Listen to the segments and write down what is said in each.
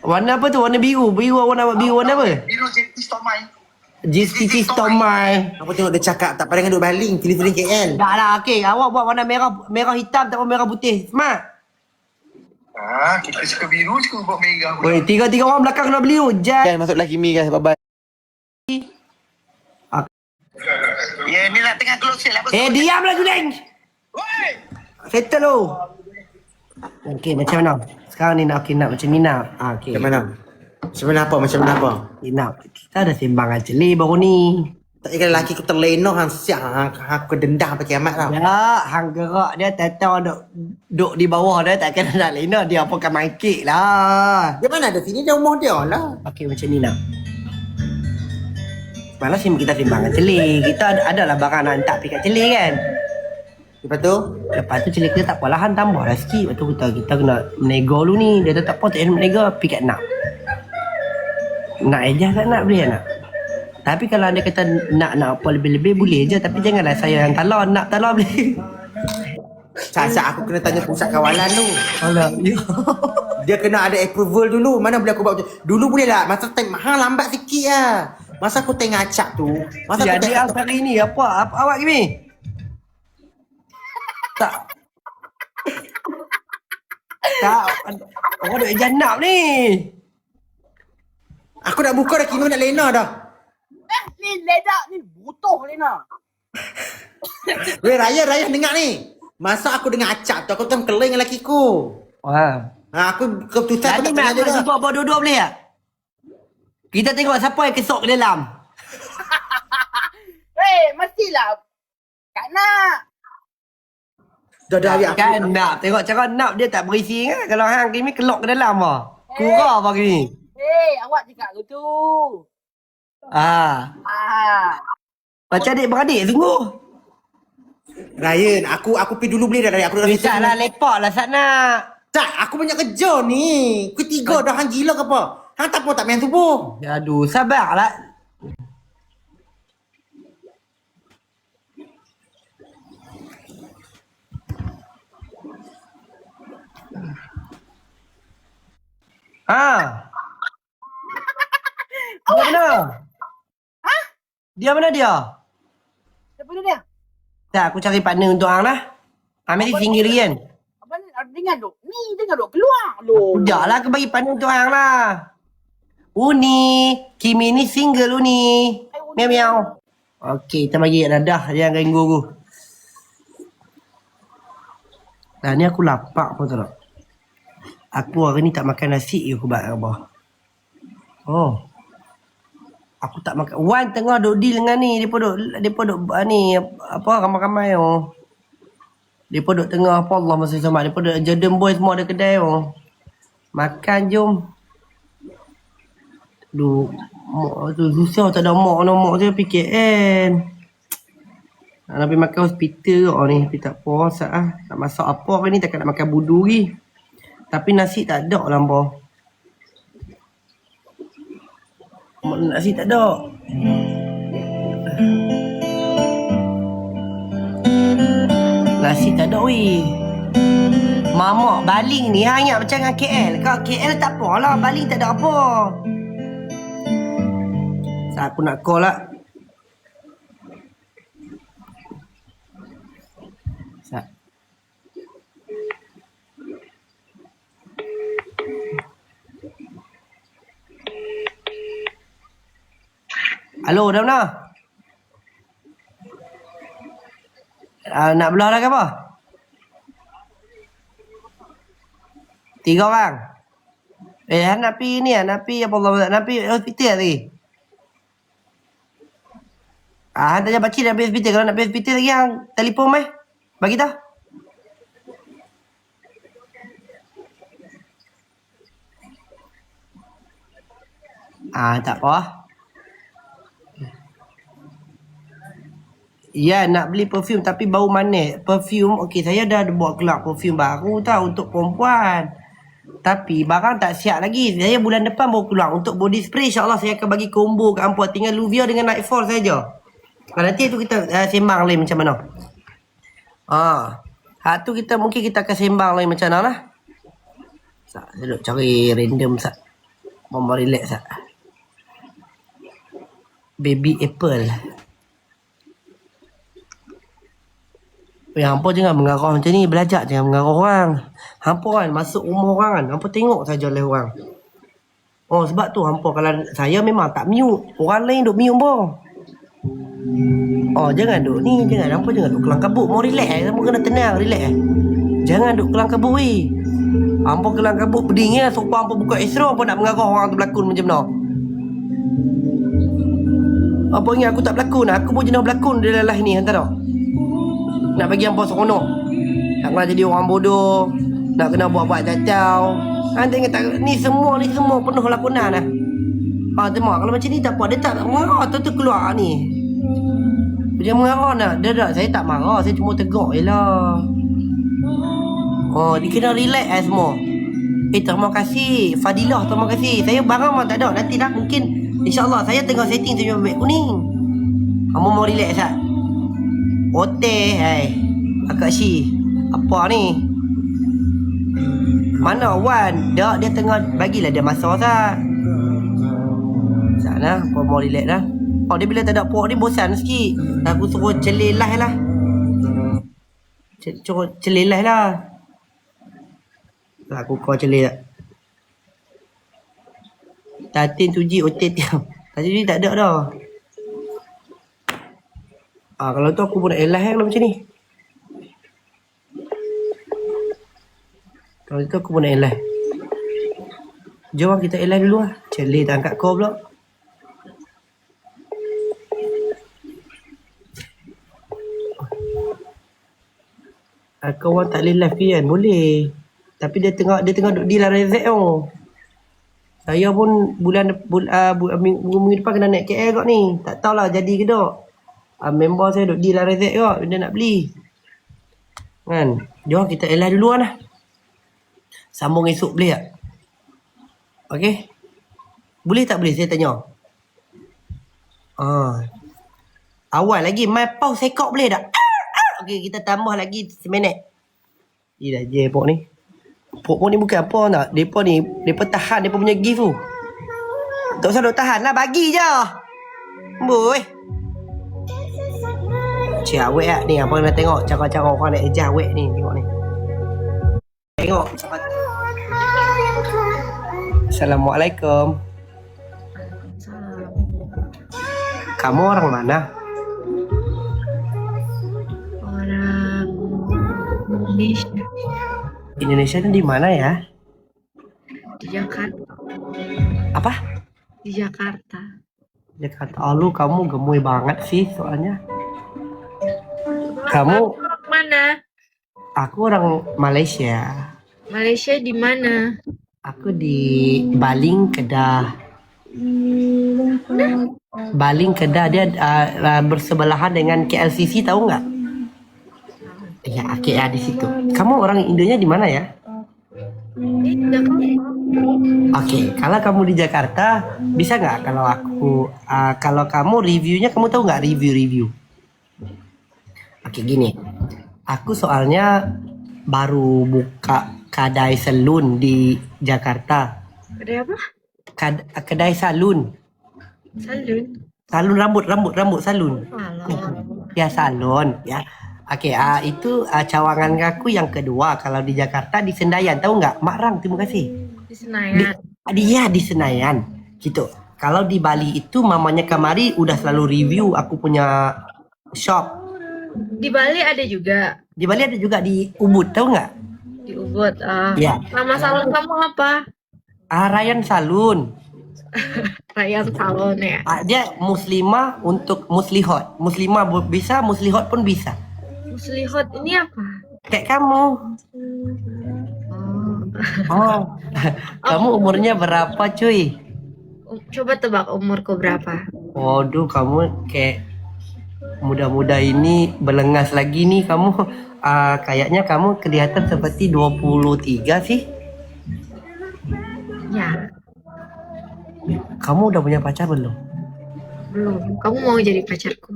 Warna apa tu? Warna biru. Warna biru warna apa? Biru JT Stormai. GCT Stormai. Apa tengok dia cakap tak pandai duk baling feeling KL. Dah lah, okey. Awak buat warna merah hitam tak merah putih. Smart. Kita suka biru, suka buat merah. Woi, tiga orang belakang nak beli hujan. Kan masuk lagi mi guys. Bye bye. Ya, ni nak tengah close sale apa? Diamlah Juling. Woi! Settle lu. Okey, macam mana? Sekarang ni nak macam ni nak. Okey. Macam mana? Macam mana apa? Kita ada sembangan celi baru ni. Tak kira lelaki aku terlena hang siap hang aku dendam sampai kiamat tau. Ya, hang gerak dia tetap duk di bawah dia tak kena nak lena dia pakai mic lah. Dia mana ada sini dia rumah dia lah. Okey macam ni nak. Malah kita sembangan celi. Kita adalah barang nak hantar pergi kat celi kan. Lepas tu celi kita tak apalah hang tambah lah sikit. Lepas tu kita kena menego dulu ni. Dia tak apa tak payah menego pergi kat nak. Nak aja tak nak boleh nak. Tapi kalau anda kata nak apa lebih-lebih boleh je. Tapi janganlah saya yang talon. Nak talon boleh. Sasa aku kena tanya pusat kawalan tu. Alah. Dia kena ada approval dulu. Mana boleh aku buat macam dulu boleh lah. Masa time mahal lambat sikit lah. Masa aku tengah acak tu. Masa aku jadi hari ni apa awak gini? Tak. Orang duk janap ni. aku nak buka dah kini nak lena dah. Ni ledak ni butuh Lena. Weh Raya dengar ni. Masa aku dengar acak tu aku tengah keling dengan lelaki ku. Wah. Aku keputusan aku Jadi tak tengah nak je dah. buat dua-dua boleh tak? Kita tengok siapa yang kesok ke dalam. Mestilah. Kak nak. Dah biar aku. Kan nak tengok cara nak dia tak berisi kan. Kalau hang kimi kelok ke dalam ah. Kurang apa gini. Awak cakap gitu. Macam adik-beradik sungguh. Ryan, aku pergi dulu boleh dah Ryan. Aku dah Bisa lah lepak lah sana. Tak, aku banyak kerja ni. Ketiga dah hang gila ke apa? Hang tak apa tak main subuh. Aduh, sabarlah. Dia mana? Dia mana dia? Siapa tu dia? Tak, aku cari partner untuk hang lah. Ambil dia single kan? Abang dengar duk. Ni dengar duk keluar lu. Udah lah, aku bagi partner untuk hang lah. Uni, Kimi ni single Uni. Miau miau. Okey, kita bagi dah. Jangan ganggu aku. Nah, ni aku lapar pun tak. Aku hari ni tak makan nasi aku buat apa. Oh. Aku tak makan. Wan tengah duk deal dengan ni. Depa duk ni apa ramai-ramai oh. Depa duk tengah apa Allah masa sama. Depa duk Jordan boy semua ada kedai oh. Makan jom. Duh, mak tu susah tak ada mak je PKN. Nak pergi makan hospital kau ni. Tapi tak apa masak lah. Nak masak apa hari ni takkan nak makan budu lagi. Tapi nasi tak ada lah apa. Nasi tak ada. Nasi tak ada weh. Mamak baling ni hanya macam dengan KL. Kalau KL tak apa lah. Baling tak ada apa. So, aku nak call lah. So. Halo, dah mana? Nak belah dah ke apa? 3 orang. Nak pergi ni nak pergi apa Allah, nak pergi hospital tadi. Hantar je pakcik nak pergi hospital. Kalau nak pergi hospital lagi, hang telefon mai. Bagi tahu. Tak apa. Ya, nak beli perfume tapi bau manis. Perfume, okey, saya dah buat keluar perfume baru tau untuk perempuan. Tapi barang tak siap lagi. Saya bulan depan baru keluar. Untuk body spray, insyaAllah saya akan bagi combo ke hampa. Tinggal Luvia dengan Nightfall saja. Nanti tu kita sembang lain macam mana. Tu kita mungkin kita akan sembang lain macam mana lah. Saya duk cari random sat. Mau relax tak? Baby apple. Hampa jangan mengarah macam ni. Belajar jangan mengarah orang. Hampa kan masuk rumah orang kan. Hampa tengok saja oleh orang. Oh sebab tu hampa kalau saya memang tak mute. Orang lain duk mute pun. Oh jangan duk ni. Hampa jangan duk kelang kabut. Mau relax. Hampa kena tenang relax. Jangan duk kelang kabut weh. Hampa kelang kabut peding ya. Sopa hampa buka Isra. Hampa nak mengarah orang tu berlakon macam mana. Apa ingat aku tak berlakon? Aku pun jenis berlakon dia lelah ni. Hantar tak? Nak bagi hampa seronok. Nak kena jadi orang bodoh. Nak kena buat-buat cacau. Tengok tak? Ni semua penuh lakonan lah. Tengok kalau macam ni tak apa. Dia tak marah tu keluar ni. Dia marah nak. Dia saya tak marah. Saya cuma tegak je lah. Dia kena relax lah semua. Terima kasih Fadilah, terima kasih. Saya barang memang tak ada. Nanti dah mungkin InsyaAllah saya tengah setting senyum beg kuning. Kamu mau relax tak? Oteh hai. Akak Syi. Apa ni? Mana Wan? Dia tengah bagilah dia masa tak. Sana apa mau relax dah. Dia bila tak ada puak ni bosan sikit. Aku suruh celilah lah. Suruh celilah lah. Aku kau celih tak? Tatin tuji otet tiam. Tatin tuji tak ada dah. Kalau tu aku pun nak elah kalau macam ni. Kalau tu aku pun nak elah. Jom kita elah dulu lah. Celih tak angkat kau pula. Kawan tak boleh live kan? Boleh. Tapi dia tengah duduk di lah rezek tau. Saya pun minggu depan kena naik KL kot ni. Tak tahulah jadi ke tak. Member saya duduk di lah rezek kot. Dia nak beli. Kan? Jom kita elah dulu lah. Sambung esok boleh tak? Okay? Boleh tak boleh saya tanya? Awal lagi. My pause sekok boleh tak? Okay, kita tambah lagi seminit. Dah je pok ni. Pok ni bukan apa nak. Mereka ni, mereka tahan mereka punya gift tu. Tak usah duk tahan lah. Bagi je. Boy. Cik awet lah. Ni apa nak tengok. Cara-cara orang nak ejar awet ni. Tengok ni. Tengok. Assalamualaikum. Kamu orang mana? Orang Indonesia. Indonesia ni di mana ya? Di Jakarta. Apa? Di Jakarta. Jakarta. Lu kamu gemoy banget sih soalnya. Kamu? Orang mana? Aku orang Malaysia. Malaysia di mana? Aku di Baling, Kedah. Baling, Kedah dia bersebelahan dengan KLCC, tahu nggak? Ya, KL di situ. Kamu orang Indonya di mana ya? Di Jakarta. Oke, kalau kamu di Jakarta, bisa nggak kalau kamu reviewnya, kamu tahu nggak review? Oke, gini. Aku soalnya baru buka kedai salon di Jakarta. Kedai apa? Kedai salon. Salon. Salon rambut salon. Salon. Ya, salon ya. Oke, itu cawangan aku yang kedua kalau di Jakarta di Senayan, tahu nggak? Makrang, terima kasih. Di Senayan. Dia di Senayan, gitu. Kalau di Bali itu mamanya Kamari udah selalu review aku punya shop. Di Bali ada juga. Di Bali ada juga di Ubud, tahu nggak? Di Ubud. Ya. Nama salon kamu apa? Ryan Salon. Ryan Salon ya. Dia muslimah untuk muslihot. Muslimah bisa, muslihot pun bisa. Muslihot ini apa? Kayak kamu. Kamu umurnya berapa, cuy? Coba tebak umurku berapa? Waduh, kamu kayak muda-muda ini belengas lagi nih kamu. Kayaknya kamu kelihatan seperti 23 sih. Ya, Kamu udah punya pacar belum? belum. Kamu mau jadi pacarku?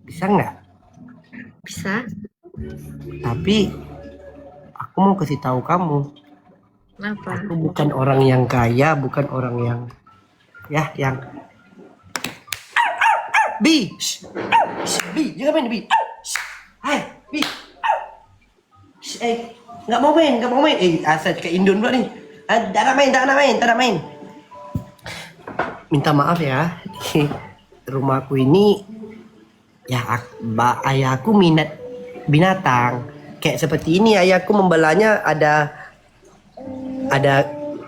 Bisa nggak? Bisa. Tapi aku mau kasih tahu kamu. Kenapa? Aku bukan orang yang kaya, bukan orang yang yang Bi, shh. Shh, Bi, jangan main Bi. Shh. Hai, Bi. Shh, nggak mau main. Asal cakap Indon pula ni. Tak nak main. Minta maaf ya. Rumahku ini ayahku minat binatang. Kayak seperti ini ayahku membelanya ada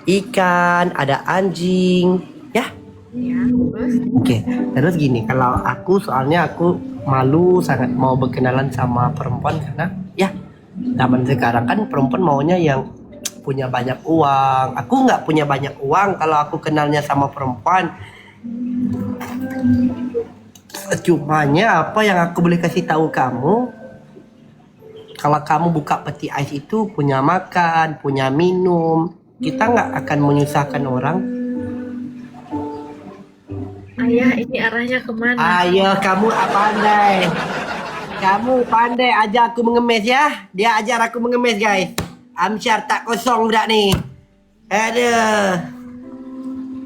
ikan, ada anjing, ya. Ya, terus? Oke, terus gini, kalau soalnya aku malu sangat mau berkenalan sama perempuan karena zaman sekarang kan perempuan maunya yang punya banyak uang. Aku nggak punya banyak uang kalau aku kenalnya sama perempuan. Cumanya apa yang aku boleh kasih tahu kamu? Kalau kamu buka peti ais itu punya makan, punya minum, kita nggak akan menyusahkan orang. Ayah, ini arahnya kemana? Ayo, kamu pandai. Kamu pandai ajar aku mengemis ya. Dia ajar aku mengemis, guys. Amsyar tak kosong budak ni. Aduh.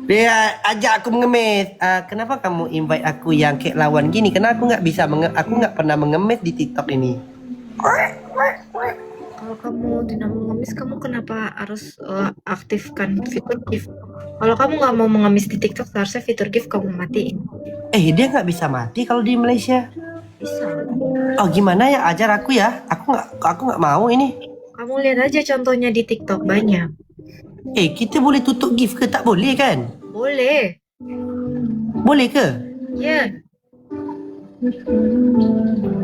Dia ajak aku mengemis. Kenapa kamu invite aku yang kek lawan gini? Kenapa aku nggak bisa aku nggak pernah mengemis di TikTok ini. Kalau kamu tidak mengemis, kamu kenapa harus aktifkan fitur GIF? Kalau kamu nggak mau mengemis di TikTok, seharusnya fitur GIF kamu matiin. Dia nggak bisa mati kalau di Malaysia. Bisa. Oh gimana ya? Ajar aku ya. Aku nggak mau ini. Kamu lihat aja contohnya di TikTok banyak. Kita boleh tutup GIF ke? Tak boleh kan? Boleh. Boleh ke? Ya.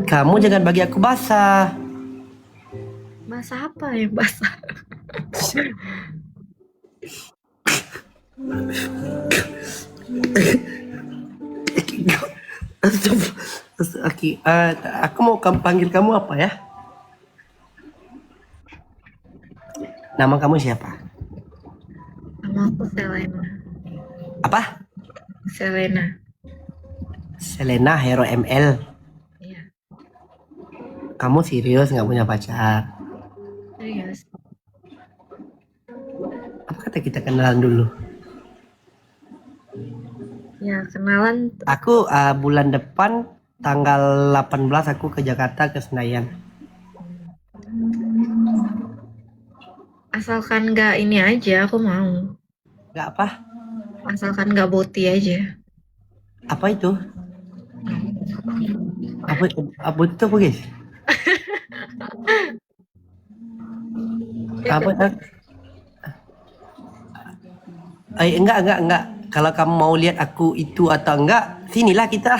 Kamu jangan bagi aku basah. Basah apa yang basah? Oke, aku mau panggil kamu apa ya? Nama kamu siapa? Nama aku Selena. Apa? Selena. Selena Hero ML. Iya. Kamu serius nggak punya pacar? Serius. Apa kata kita kenalan dulu? Ya, kenalan. Aku bulan depan tanggal 18 aku ke Jakarta ke Senayan. Asalkan nggak ini aja, aku mau. Nggak apa? Asalkan nggak boti aja. Apa itu? Apa itu apa guys? Apa? Enggak. Kalau kamu mau lihat aku itu atau enggak, sinilah kita.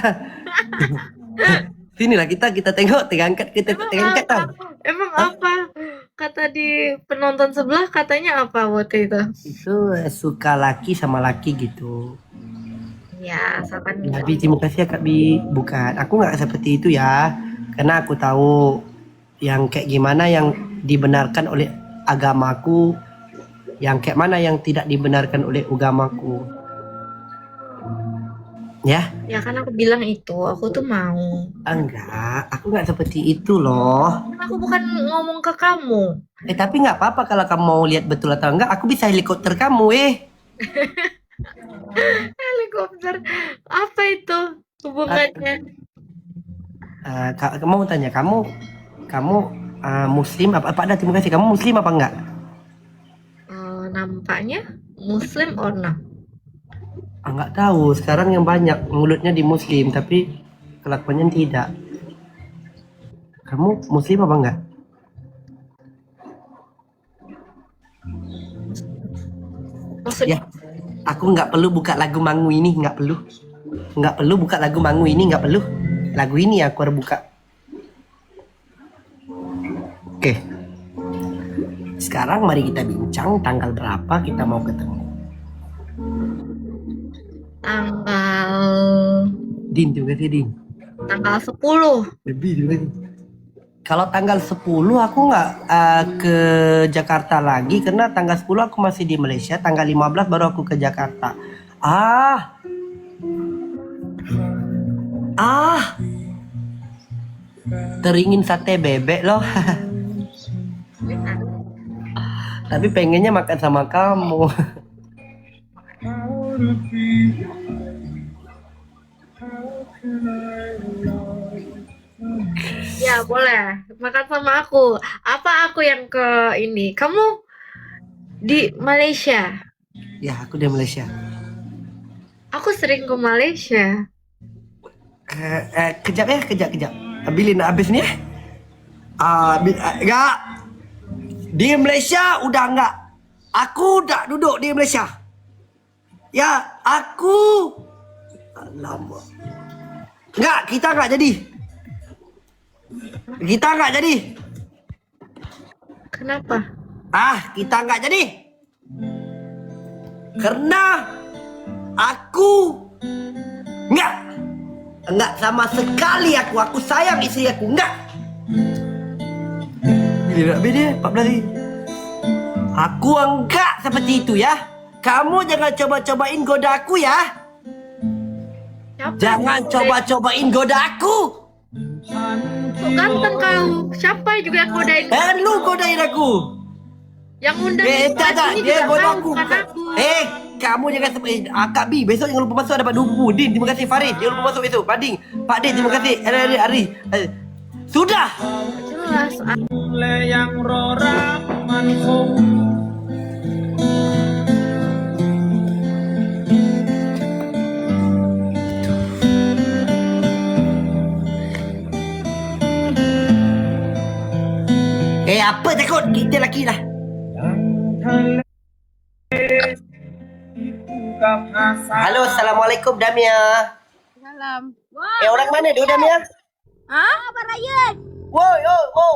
Sinilah kita tengok, angkat kan. Emang apa? Kata di penonton sebelah katanya apa waktu itu? Itu suka laki sama laki gitu. Ya, asalkan Nabi, terima kasih ya Kak Bi. Bukan, aku nggak seperti itu ya. Karena aku tahu yang kayak gimana yang dibenarkan oleh agamaku, yang kayak mana yang tidak dibenarkan oleh agamaku. Ya? Ya kan aku bilang itu, aku tuh mau. Enggak, aku nggak seperti itu loh. Kan aku bukan ngomong ke kamu. Tapi nggak apa-apa kalau kamu mau lihat betul atau enggak. Aku bisa helikopter kamu, Helikopter, apa itu hubungannya? Kamu mau tanya, kamu Muslim apa? Dah, terima kasih. Kamu Muslim apa enggak? Nampaknya Muslim or not? Enggak tahu. Sekarang yang banyak mulutnya di Muslim, tapi kelakuannya tidak. Kamu Muslim apa enggak? Maksud Ya, aku nggak perlu buka lagu Mangu ini, nggak perlu buka lagu Mangu ini, nggak perlu. Lagu ini aku harus buka. Oke. Sekarang mari kita bincang tanggal berapa kita mau ketemu. tanggal Din juga sih, Din. tanggal 10. Lebih juga sih. Kalau tanggal 10 aku nggak ke Jakarta lagi karena tanggal 10 aku masih di Malaysia, tanggal 15 baru aku ke Jakarta. Teringin sate bebek loh. Tapi pengennya makan sama kamu. Ya, boleh. Makan sama aku. Apa aku yang ke ini? Kamu di Malaysia. Ya, aku dari Malaysia. Aku sering ke Malaysia. Kejap ya, kejap. Bila nak habis ni enggak. Di Malaysia udah enggak. Aku dah duduk di Malaysia. Ya, aku. Alamak. Enggak, kita enggak jadi. Kita enggak jadi. Kenapa? Kita enggak jadi. Karena aku enggak sama sekali aku sayang isteri aku, enggak. Bila nak beda 14 hari. Aku enggak seperti itu ya. Kamu jangan coba-cobain goda aku ya. Siapa Jangan yang coba-cobain goda aku. Kok ganteng kau? Siapa juga yang godain? Lu godain aku. Yang undang Tak, ini dia juga goda kau, aku. bukan aku. Kamu jangan Kak B, besok jangan lupa masuk dapat 20. Din, terima kasih. Farid, jangan lupa masuk besok. Bading, Pak Din, terima kasih. Ari. Sudah. Jelas. Apa takut? Kita lelaki dah. Halo, Assalamualaikum Damia. Salam. Orang mana tu Damia? Abang Ryan. Woi,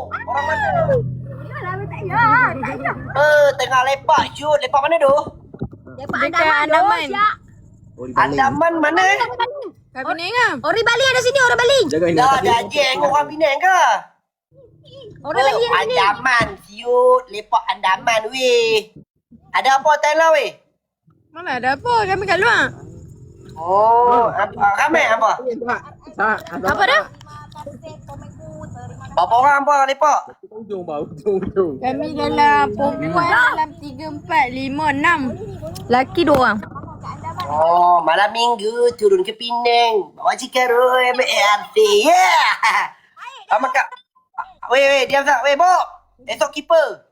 orang mana? Tengah lepak shoot. Lepak mana tu? Dekat Andaman. Andaman mana? Kat Penang ah. Orang Bali ada sini, orang Bali. Dah jeng orang Penang ke? Orang Bali ada sini. Andaman, shoot. Lepak Andaman weh. Ada apa Thailand weh? Mana ada apa? Kami kat luar. Ramai apa? Apa dah? Berapa orang apa lepak? Kami dalam perempuan dalam 3, 4, 5, 6. Laki 2 orang. Malam minggu turun ke Penang. Bawa cikaro MRT. Yeah. Makan. Weh, diam tak? Weh, Bok. Esok keeper.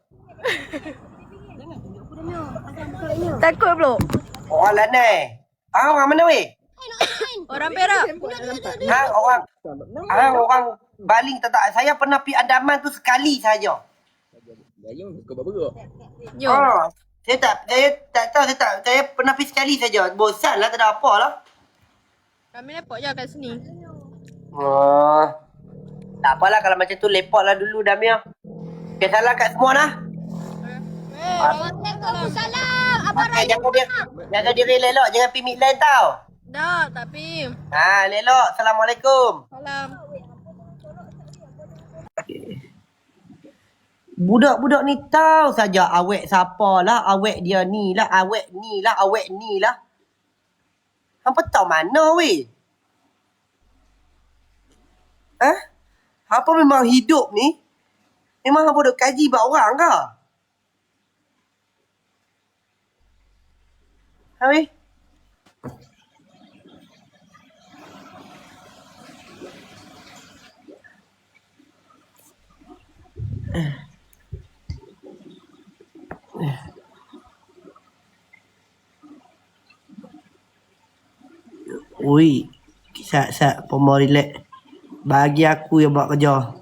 Takut pula. Orang lanai. Orang mana weh? Orang Perak. Orang baling tak. Saya pernah pergi Andaman tu sekali saja. Jom. Saya tak tahu saya pernah pergi sekali saja. Bosan lah, tak ada apa lah. Kami lepak je kat sini. Tak apalah kalau macam tu lepak lah dulu Damia. Okay, salam kat semua lah. Waalaikumsalam. Abang Okay, jaga diri elok, jangan pergi midline tau. Dah, tapi. Elok. Assalamualaikum. Salam. Budak-budak ni tahu saja awek siapa lah, awek dia ni lah, awek ni lah. Hampa tahu mana weh? Hampa memang hidup ni, memang hampa duk kaji buat orang ke? Weh? Ui, sat mau relax. Bagi aku yang buat kerja.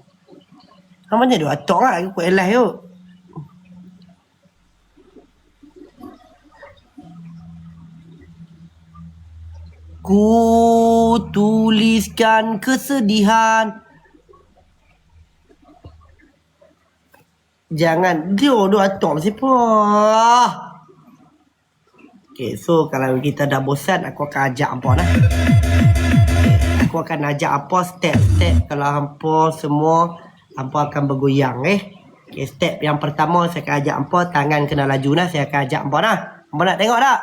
Namanya duk atok lah aku elah yuk. Ku tuliskan kesedihan. Jangan dia duk atok siapa. Okay, so kalau kita dah bosan, aku akan ajak hampa lah. Okay, aku akan ajak hampa step-step. Kalau hampa semua, hampa akan bergoyang Okay, step yang pertama saya akan ajak hampa, tangan kena laju lah. Saya akan ajak hampa lah. Hampa nak tengok tak?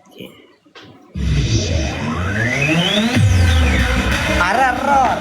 Okay. Araror.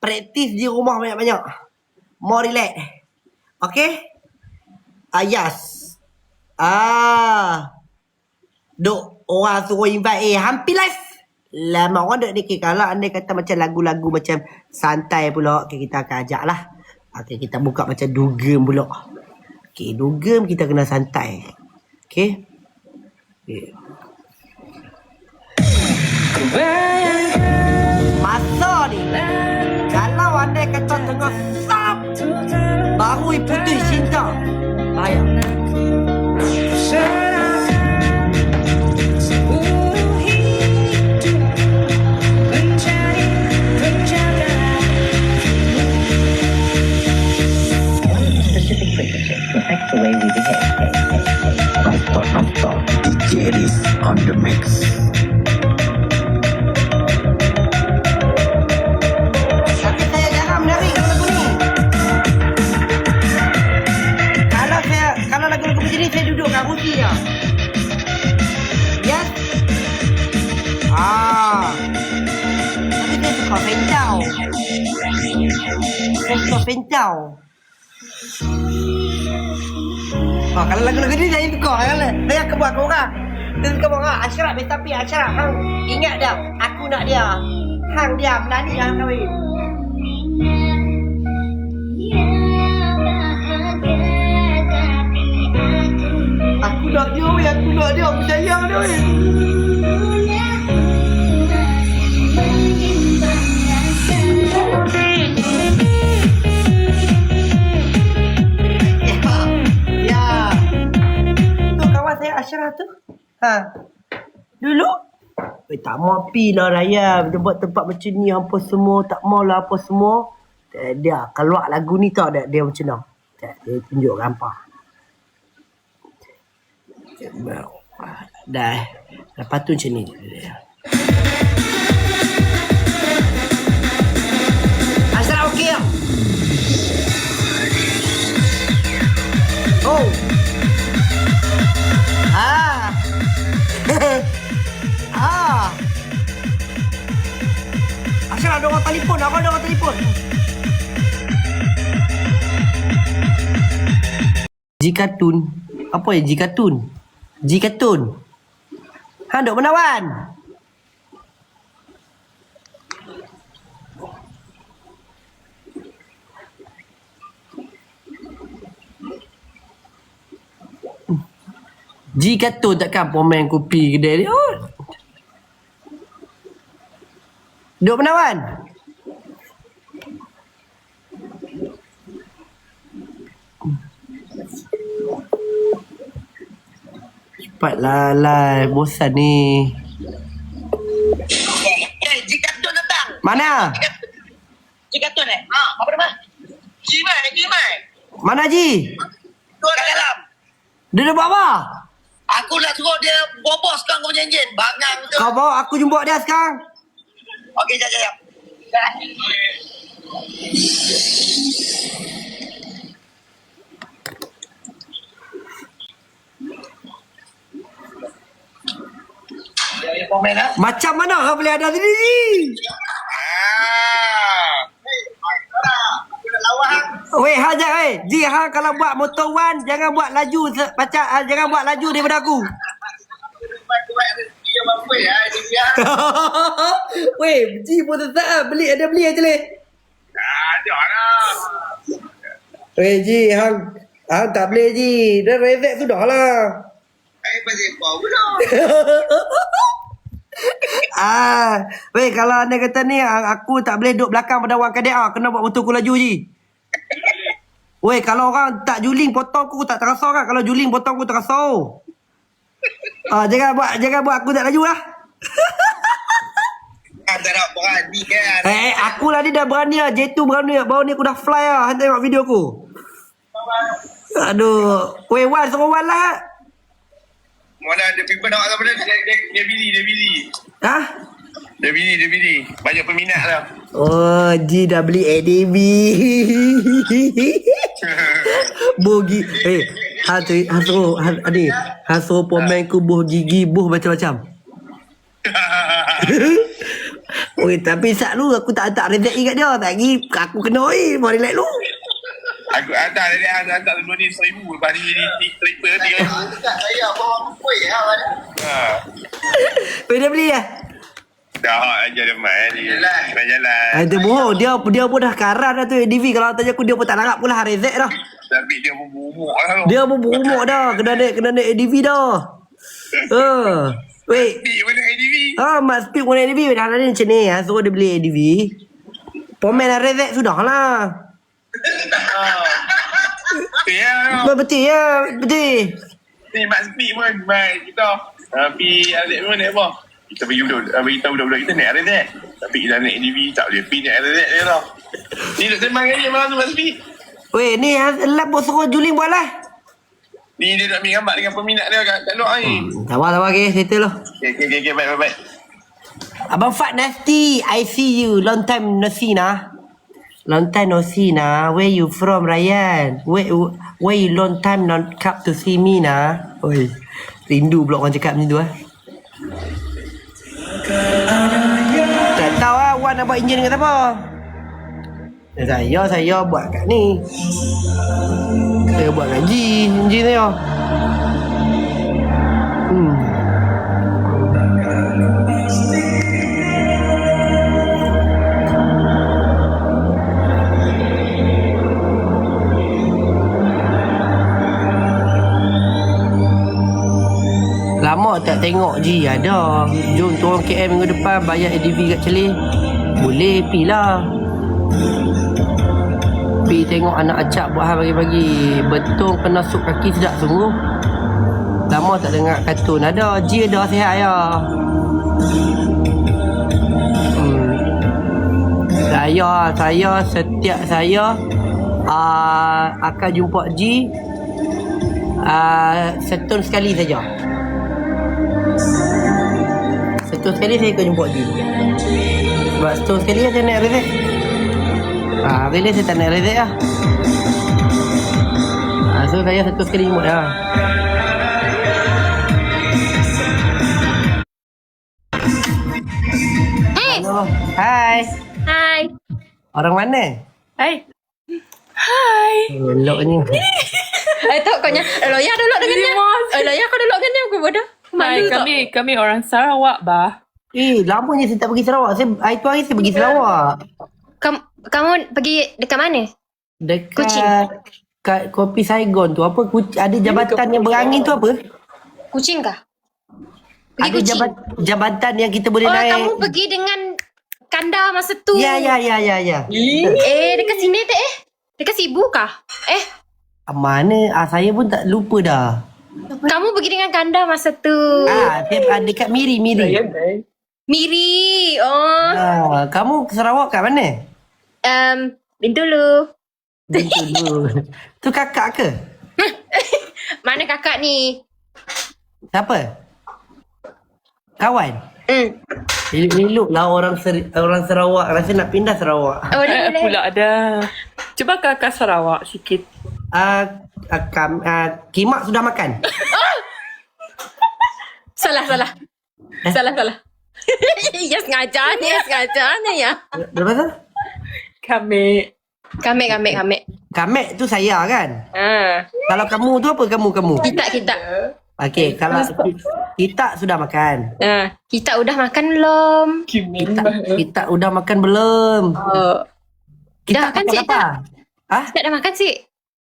Praktis di rumah banyak-banyak. More relax. Okay? Yes. Duk orang suruh invite hampir live. Lama orang duk ni. Kalau anda kata macam lagu-lagu macam santai pula, okay, kita akan ajak lah. Okay, kita buka macam dugem pula. Okay, dugem kita kena santai. Okay? Okay. Masa ni, kalau anda kata tengah sap, baru putus cinta, bahaya. Affects the way we behave. DJ is on the mix. Tapi saya jarang menari kalau lagu ni. Kalau lagu-lagu macam ni saya duduk kat kursi je. Yes. Tapi saya suka pentau. Saya suka pentau. Kalau lagu-lagu ni saya suka. Saya akan buat korang. Saya suka buat orang. Ashraf, tapi Ashraf, hang ingat dah. Aku nak dia. Hang dia, berani hang kahwin. Aku nak dia, weh. Aku nak dia. Aku sayang dia, weh. lah tu. Ha. Dulu. Tak mau pi lah Raya. Dia buat tempat macam ni apa semua. Tak mau lah apa semua. Dia keluar lagu ni tau dia macam ni. Dia tunjuk gampang. Dah. Lepas tu macam ni. Asal okey tak? Oh. Ah. Ah. Asal ada orang telefon. Aku ada orang telefon. Jikatun. Apa ya Jikatun? Jikatun. Ha, duk mana Wan? Jikatun takkan pemain kopi kedai dia. Oh. Duk mana Wan? Cepatlah lah, bosan ni. Jikatun datang. Mana? Jikatun apa nama? Jimai. Mana Ji? Dua kat dalam. Dia dah buat apa? Aku nak suruh dia bobos sekarang kau punya enjin. Bangang tu. Kau bawa aku jumpa dia sekarang. Okey, jap. Dia komen lah. Macam mana kau boleh ada tadi? Weh, hajak weh. Ji, hang kalau buat motor one, jangan buat laju jangan buat laju daripada aku. Weh, Ji motor tak beli aja le. Weh, Ji, hang tak boleh Ji. Dah reset sudah lah. Weh, kalau anda kata ni aku tak boleh duduk belakang pada orang KDA, kena buat motor aku laju Ji. Weh, kalau orang tak juling potong aku tak terasa kan. Kalau juling potong aku terasa. Jangan buat aku tak laju lah. Tak nak berani kan. Aku lah ni dah berani lah. J2 berani lah. Baru ni aku dah fly lah. Hang tengok video aku. Aduh. Weh, Wan, suruh Wan lah. Mana ada people nak apa dia bili. Hah? Dia bili. Banyak peminat lah. Oh, Ji dah beli ADB. Bogi. Han suruh pemain ku buh gigi, buh macam-macam. Tapi sat lu aku tak rezeki kat dia. Tak lagi aku kena mau relax lu. Aku hantar dulu ni 1,000. Lepas ni di triple dia. Saya bawa kuih Dia beli lah. Dah aja dia main ni. Jalan. Dia bohong. Dia pun dah karan dah tu ADV. Kalau tanya aku dia pun tak narap pula rezek dah. Tapi dia berumur lah tu. Dia pun berumur dah. Kena naik ADV dah. Wait. Speed mana ADV? Mak speed guna ADV. Dah ni macam ni. Suruh dia beli ADV. Pemain dah rezek sudah lah. Betul ya. Betul. Ni mak speed pun baik kita. Tapi Azek pun naik apa? Kita beritahu budak-budak kita naik RZ. Tapi kita naik ADV tak boleh pergi naik RZ dia tau. Ni duk sembang kan dia malam tu mak speed. Weh, ni lap buat suruh juling buat lah. Ni dia nak ambil gambar dengan peminat dia kat luar ni. Sabar, okay, settle lah. Okay, baik. Abang Fat Nasty, I see you. Long time no see nah. Where you from, Ryan? Where you long time not come to see me nah? Oi, rindu pula orang cakap macam tu lah. Tak tahu lah Wan nak buat enjin dengan siapa. Saya buat kat ni. Saya buat kat enjin saya. Lama tak tengok Ji. Ada. Jom turun KM minggu depan bayar ADV kat Celih. Boleh pi lah. Pi tengok anak acak buat hal bagi-bagi. Betul kena sup kaki sedap sungguh. Lama tak dengar kartun. Ada Ji ada sihat ya. Saya setiap saya akan jumpa Ji setahun sekali saja. Setahun sekali saya akan jumpa Ji. Sebab setahun sekali saya naik rezek. Hari ni saya tak naik rezek lah. So saya setahun sekali jumpa dah. Hello. Hai. Hai. Orang mana? Hai. Hai. Eloknya. Tu koknya. Loya duduk dengan dia. Loya kau duduk dengan dia. Aku bodoh. Hai, kami orang Sarawak, bah. Lamanya saya tak pergi Sarawak. Itu hari saya pergi Sarawak. Kamu pergi dekat mana? Dekat Kuching. kat Kopi Saigon tu apa? Ada jabatan yang berangin tu apa? Kuching kah? Pergi Ada Kuching. jabatan yang kita boleh naik. Kamu pergi dengan kanda masa tu. Ya. Dekat sini tak Dekat Sibu kah? Mana? Saya pun tak lupa dah. Kamu pergi dengan kanda masa tu. Saya dekat Miri. Miri. Oh. Kamu ke Sarawak kat mana? Bintulu. Tu kakak ke? Mana kakak ni? Siapa? Kawan? Elok lah orang Sarawak rasa nak pindah Sarawak. Oh, boleh. Pula ada. Cuba kakak Sarawak sikit. Kimak sudah makan? Salah. Ya sengaja ya. Berapa tu? Kami. Kamek tu saya kan? Kalau kamu tu apa kamu? Kita. Okey, kalau kita sudah makan. Kita udah makan belum? Kita udah makan belum? Dah makan sih apa? Tak dah makan sih.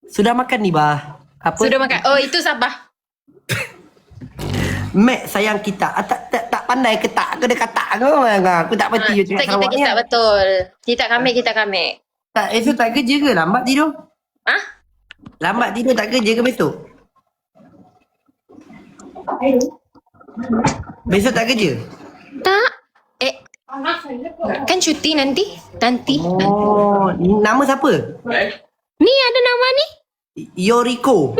Sudah makan ni bah. Apa? Sudah makan. Oh, itu Sabah. Mek sayang kita. Tak pandai ketak ke dia katak ke? Aku tak peti je cakap Sarawak ni. Kita betul. Kita kami. Esok tak kerja ke? Lambat tidur? Lambat tidur tak kerja ke besok? Besok tak kerja? Tak. Kan cuti nanti. Oh, nama siapa? Ni ada nama ni. Yoriko.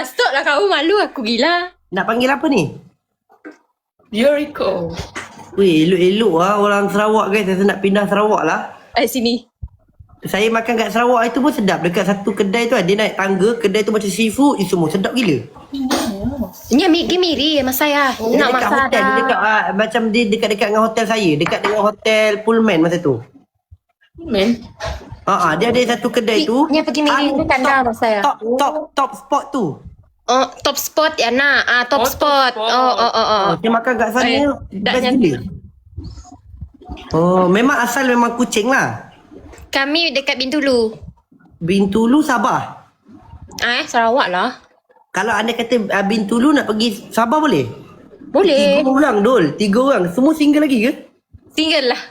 Stop lah kau. Malu aku gila. Nak panggil apa ni? Yoriko. Weh, elok-elok lah orang Sarawak guys. Saya nak pindah Sarawak lah. Sini. Saya makan kat Sarawak itu pun sedap. Dekat satu kedai tu dia naik tangga. Kedai tu macam seafood. Itu semua sedap gila. Ni miri mas saya. Nak dekat masak hotel. Dia dekat, macam dia dekat-dekat dengan hotel saya. Dekat dengan hotel Pullman masa tu. Men. Dia ada satu kedai tu. Ni pergi miri tu kanda mas saya. Top spot tu. Oh, top spot ya nak. Top spot. Oh. Dia makan kat sana. Best nyata. gila. Memang asal memang Kuching lah. Kami dekat Bintulu. Bintulu Sabah. Sarawak lah. Kalau anda kata Bintulu nak pergi Sabah boleh? Boleh. 3 orang Dol. 3 orang. Semua single lagi ke? Single lah.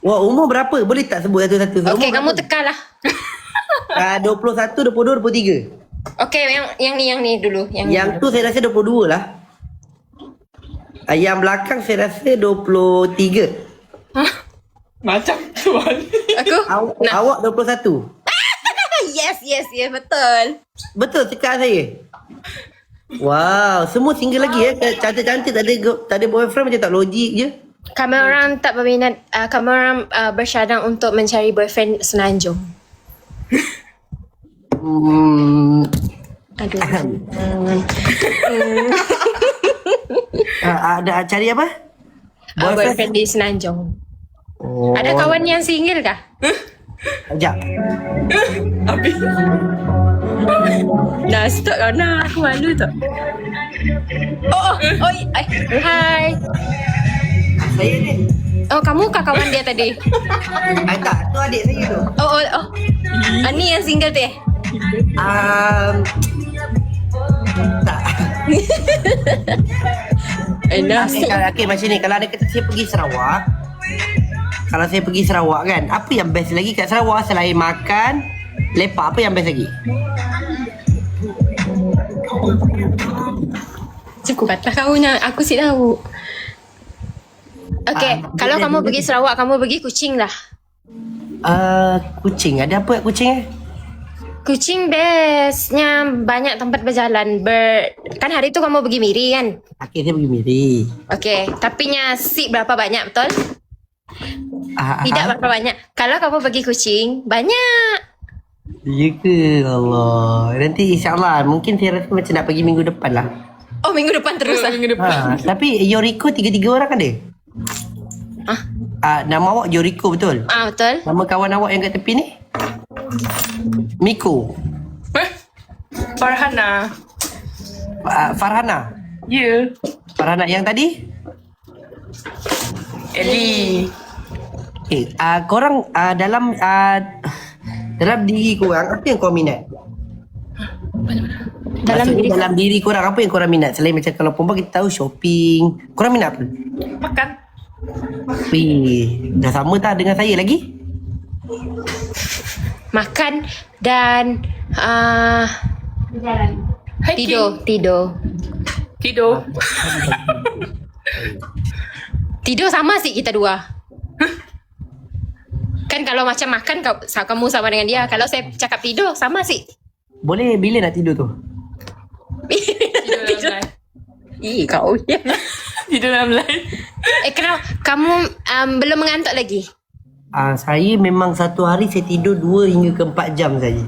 Wah, umur berapa? Boleh tak sebut satu-satu? Okey, kamu tekan lah. 21, 22, 23. Okey, yang ni dulu. Yang tu saya rasa 22 lah. Yang belakang saya rasa 23. Macam tuan. Aku? Awak 21. Yes, betul. Betul cakap saya. Wow, semua single lagi cantik-cantik, tak ada boyfriend, macam tak logik je. Kami orang tak berminat, kami orang bersyadang untuk mencari boyfriend senanjung. Aduh. Ada cari apa? Boyfriend di Senanjung. Ada kawan yang single kah? Sekejap. Habis. Dah stop kau nak. Aku malu tak? Hai. Saya ni. Oh, kamu kah kawan dia tadi? Tak, tu adik saya tu. Oh. Ni yang single tu Tak. Okay, macam ni. Kalau ada kata saya pergi Sarawak. Kalau saya pergi Sarawak kan, apa yang best lagi kat Sarawak selain makan, lepak, apa yang best lagi? Cepatlah kau nak. Aku sih tahu. Okay, kalau kamu pergi Sarawak, kamu pergi Kuching lah. Kucing. Ada apa kucing Kuching bestnya banyak tempat berjalan. Kan hari tu kamu pergi Miri kan? Akhir saya pergi Miri. Okay, tapi nya seat berapa banyak betul? Tidak berapa banyak. Kalau kamu pergi Kuching, banyak. Ya ke Allah. Nanti insyaAllah. Mungkin saya rasa macam nak pergi minggu depan lah. Oh, minggu depan terus lah. Minggu depan. Tapi Yoriko 3 orang ada? Nama awak Yoriko betul? Betul. Nama kawan awak yang kat tepi ni? Miko. Farhana. Farhana. Ya. Farhana yang tadi? Ellie. Korang dalam diri korang apa yang korang minat? Dalam diri korang apa yang korang minat? Selain macam kalau perempuan kita tahu shopping. Korang minat apa? Makan. Dah sama tak dengan saya lagi? Makan dan Hiking. tidur. Tidur sama sih kita dua. Kan kalau macam makan kamu sama dengan dia. Kalau saya cakap tidur sama sih. Boleh bila nak tidur tu? Tidur dalam line. Kau ya. Tidur dalam line. Kenapa kamu belum mengantuk lagi? Saya memang satu hari saya tidur 2 hingga ke 4 jam saja.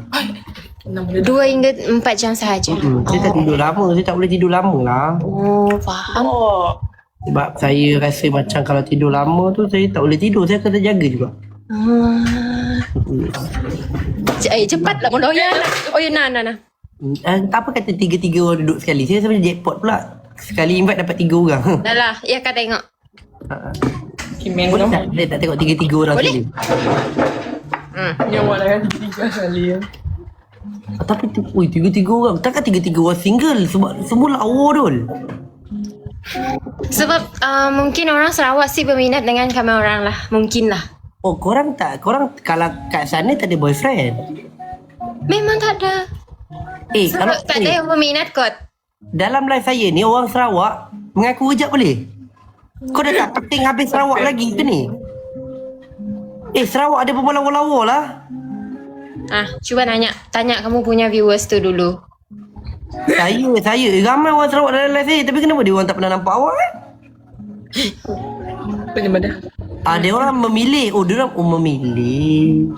2 hingga 4 jam sahaja. Saya tak tidur lama. Saya tak boleh tidur lama lah. Oh, faham. Sebab saya rasa macam kalau tidur lama tu saya tak boleh tidur. Saya kena jaga juga. Cepatlah meloyan. Oh ya, nah. Apa kata 3 orang duduk sekali? Saya sebenarnya jackpot pula. Sekali invite dapat 3 orang. Dah lah, ya kau tengok. Kimen Boleh no. tak? Saya tak tengok 3 orang Boleh. sekali. Yang awak dah kan 3 kali ya. Tapi 3 orang. Takkan 3 orang single? Sebab semua lawa dul. Sebab mungkin orang Sarawak sih berminat dengan kami orang lah. Mungkin lah. Oh, korang kalau kat sana tak ada boyfriend? Memang tak ada. Kalau Sebab tak ada yang berminat kot. dalam live saya ni orang Sarawak mengaku rejak boleh? Kau dah tak penting habis Sarawak lagi ke ni? Sarawak ada perempuan lawa-lawa lah. Cuba tanya kamu punya viewers tu dulu. Saya ramai orang Sarawak dalam live saya. Tapi kenapa dia orang tak pernah nampak awak Penyembah dah. Dia orang memilih. Dia orang memilih.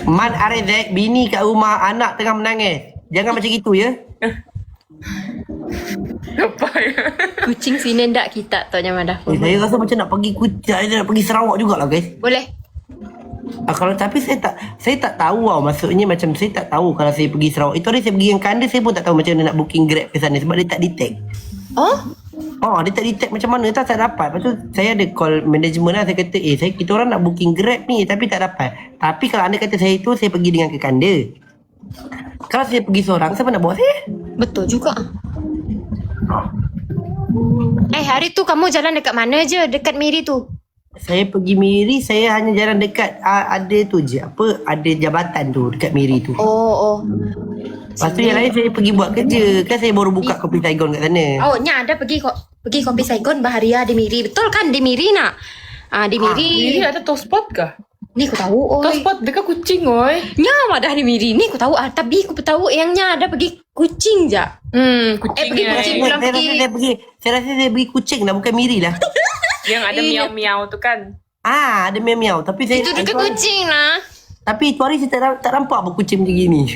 Man Arezek, bini kat rumah, anak tengah menangis. Jangan macam gitu ya. Apa ya? Kucing sini ndak kita tanya madah. Saya rasa macam nak pergi Kuching, nak pergi Sarawak jugalah guys. Boleh. Kalau tapi saya tak tahu tau. Maksudnya macam saya tak tahu kalau saya pergi Sarawak. Itu hari saya pergi yang Kanda, saya pun tak tahu macam mana nak booking Grab ke sana sebab dia tak detect. Dia tak detect macam mana tak dapat. Lepas tu saya ada call management lah. Saya kata kita orang nak booking Grab ni tapi tak dapat. Tapi kalau anda kata saya tu, saya pergi dengan ke Kanda. Kalau saya pergi seorang, siapa nak bawa saya? Betul juga. Hari tu kamu jalan dekat mana je? Dekat Miri tu? Saya pergi Miri, saya hanya jalan dekat ada tu je. Ada jabatan tu dekat Miri tu. Lepas tu yang lain saya pergi buat kerja. Kan saya baru buka Kopi Saigon kat sana. Ada pergi Kopi Saigon Baharia di Miri. Betul kan di Miri nak? Di Miri. Ini ada top spot kah? Ni aku tahu Top spot dekat Kuching oi. Nya madah di Miri ni aku tahu. Tapi aku tahu yangnya ada pergi Kuching je. Kuching pergi yang, Kuching pulang pergi. Saya rasa saya pergi Kuching lah, bukan Miri lah. yang ada miau-miau tu kan. Ada miau-miau. Tapi saya Itu dekat Kuching lah. Tapi itu hari saya tak nampak apa kucing macam gini.